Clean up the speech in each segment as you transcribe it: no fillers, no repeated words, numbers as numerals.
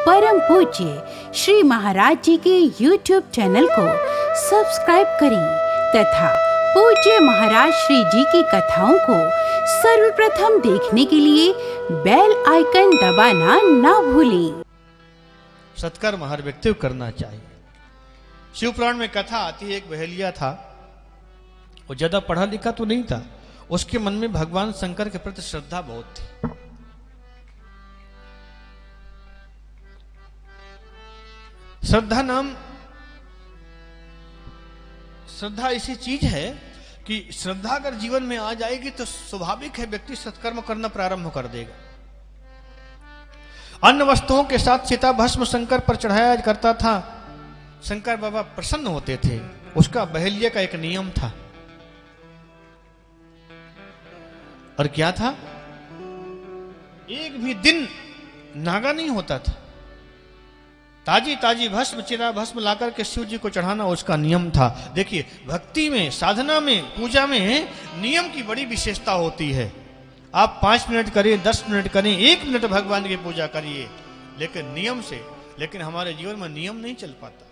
परम पूज्य श्री महाराज जी के YouTube चैनल को सब्सक्राइब करें तथा पूज्य महाराज श्री जी की कथाओं को सर्वप्रथम देखने के लिए बेल आइकन दबाना ना भूलें। सत्कर्म हर व्यक्ति को करना चाहिए। शिव पुराण में कथा आती है, एक बहेलिया था, वो ज्यादा पढ़ा लिखा तो नहीं था, उसके मन में भगवान शंकर के प्रति श्रद्धा बहुत थी। श्रद्धा ऐसी चीज है कि श्रद्धा अगर जीवन में आ जाएगी तो स्वाभाविक है व्यक्ति सत्कर्म करना प्रारंभ कर देगा। अन्य वस्तुओं के साथ चिता भस्म शंकर पर चढ़ाया करता था। शंकर बाबा प्रसन्न होते थे। उसका बहेलिया का एक नियम था, और क्या था? एक भी दिन नागा नहीं होता था। ताजी ताजी भस्म चिता भस्म लाकर के शिव जी को चढ़ाना उसका नियम था। देखिए, भक्ति में, साधना में, पूजा में नियम की बड़ी विशेषता होती है। आप 5 मिनट करें, 10 मिनट करें, 1 मिनट भगवान की पूजा करिए, लेकिन नियम से। लेकिन हमारे जीवन में नियम नहीं चल पाता।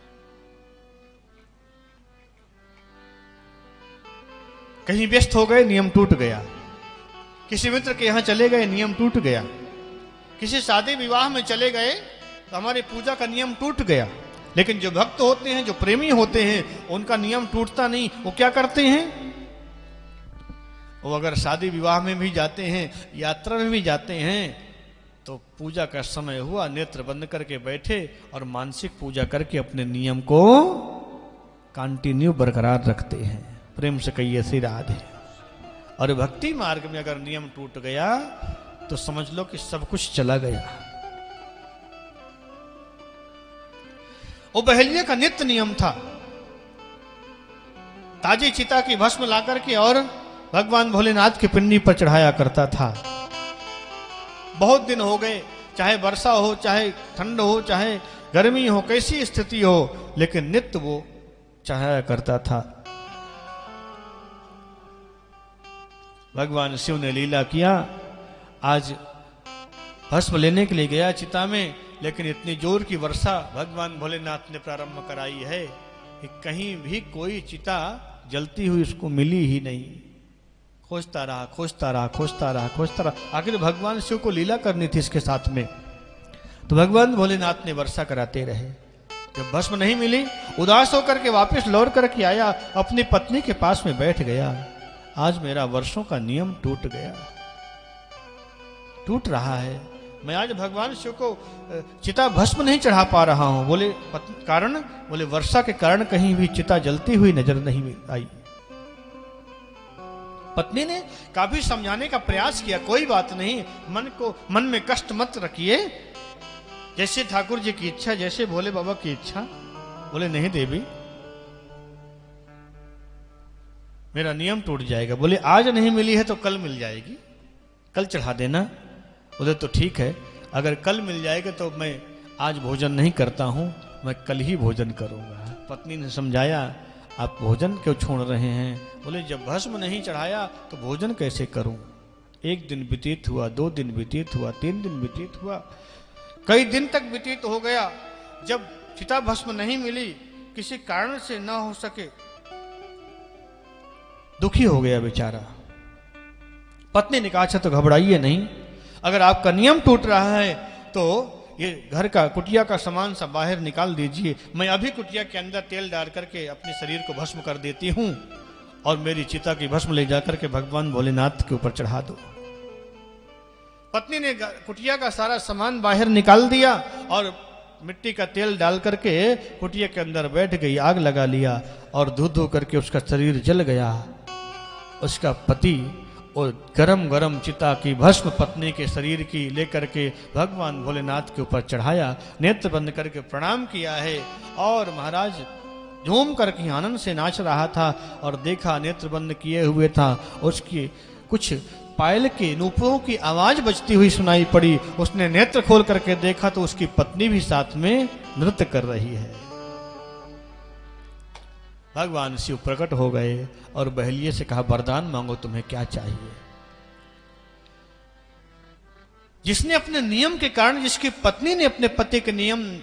कहीं व्यस्त हो गए, नियम टूट गया। किसी मित्र के यहां चले गए, नियम टूट गया। किसी शादी विवाह में चले गए तो हमारी पूजा का नियम टूट गया। लेकिन जो भक्त होते हैं, जो प्रेमी होते हैं, उनका नियम टूटता नहीं। वो क्या करते हैं? वो अगर शादी विवाह में भी जाते हैं, यात्रा में भी जाते हैं, तो पूजा का समय हुआ, नेत्र बंद करके बैठे और मानसिक पूजा करके अपने नियम को कंटिन्यू बरकरार रखते हैं। प्रेम से कहिए श्री राधे। और भक्ति मार्ग में अगर नियम टूट गया तो समझ लो कि सब कुछ चला गया। वो बहेलिया का नित्य नियम था, ताजी चिता की भस्म लाकर के और भगवान भोलेनाथ की पिंडी पर चढ़ाया करता था। बहुत दिन हो गए, चाहे वर्षा हो, चाहे ठंड हो, चाहे गर्मी हो, कैसी स्थिति हो, लेकिन नित्य वो चढ़ाया करता था। भगवान शिव ने लीला किया। आज भस्म लेने के लिए गया चिता में, लेकिन इतनी जोर की वर्षा भगवान भोलेनाथ ने प्रारंभ कराई है कि कहीं भी कोई चिता जलती हुई उसको मिली ही नहीं। खोजता रहा, खोजता रहा, खोजता रहा, खोजता रहा। आखिर भगवान शिव को लीला करनी थी इसके साथ में, तो भगवान भोलेनाथ ने वर्षा कराते रहे। जब भस्म नहीं मिली, उदास होकर के वापस लौट करके आया, अपनी पत्नी के पास में बैठ गया। आज मेरा वर्षों का नियम टूट गया, टूट रहा है। मैं आज भगवान शिव को चिता भस्म नहीं चढ़ा पा रहा हूं। बोले कारण? बोले वर्षा के कारण कहीं भी चिता जलती हुई नजर नहीं आई। पत्नी ने काफी समझाने का प्रयास किया, कोई बात नहीं, मन में कष्ट मत रखिए, जैसे ठाकुर जी की इच्छा, जैसे भोले बाबा की इच्छा। बोले नहीं देवी, मेरा नियम टूट जाएगा। बोले आज नहीं मिली है तो कल मिल जाएगी, कल चढ़ा देना। बोले तो ठीक है, अगर कल मिल जाएगा तो मैं आज भोजन नहीं करता हूं, मैं कल ही भोजन करूंगा। पत्नी ने समझाया, आप भोजन क्यों छोड़ रहे हैं? बोले जब भस्म नहीं चढ़ाया तो भोजन कैसे करूं? 1 दिन व्यतीत हुआ, 2 दिन व्यतीत हुआ, 3 दिन व्यतीत हुआ, कई दिन तक व्यतीत हो गया। जब चिता भस्म नहीं मिली, किसी कारण से ना हो सके, दुखी हो गया बेचारा। पत्नी ने कहा, अच्छा तो घबराइए नहीं, अगर आपका नियम टूट रहा है तो ये घर का कुटिया का सामान सब बाहर निकाल दीजिए। मैं अभी कुटिया के अंदर तेल डाल करके अपने शरीर को भस्म कर देती हूं और मेरी चिता की भस्म ले जाकर के भगवान भोलेनाथ के ऊपर चढ़ा दो। पत्नी ने कुटिया का सारा सामान बाहर निकाल दिया और मिट्टी का तेल डाल करके कुटिया के अंदर बैठ गई, आग लगा लिया और धू धू करके उसका शरीर जल गया। उसका पति और गरम गरम चिता की भस्म पत्नी के शरीर की लेकर के भगवान भोलेनाथ के ऊपर चढ़ाया, नेत्र बंद करके प्रणाम किया है और महाराज झूम करके आनंद से नाच रहा था। और देखा, नेत्र बंद किए हुए था, उसकी कुछ पायल के नूपुरों की आवाज बजती हुई सुनाई पड़ी। उसने नेत्र खोल करके देखा तो उसकी पत्नी भी साथ में नृत्य कर रही है। भगवान शिव प्रकट हो गए और बहेलिए से कहा, वरदान मांगो, तुम्हें क्या चाहिए? जिसने अपने नियम के कारण, जिसकी पत्नी ने अपने पति के नियम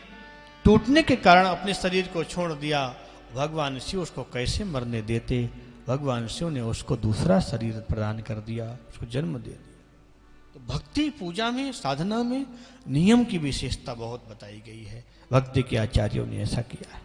टूटने के कारण अपने शरीर को छोड़ दिया, भगवान शिव उसको कैसे मरने देते। भगवान शिव ने उसको दूसरा शरीर प्रदान कर दिया, उसको जन्म दे दिया। तो भक्ति पूजा में, साधना में नियम की विशेषता बहुत बताई गई है। भक्ति के आचार्यों ने ऐसा किया है।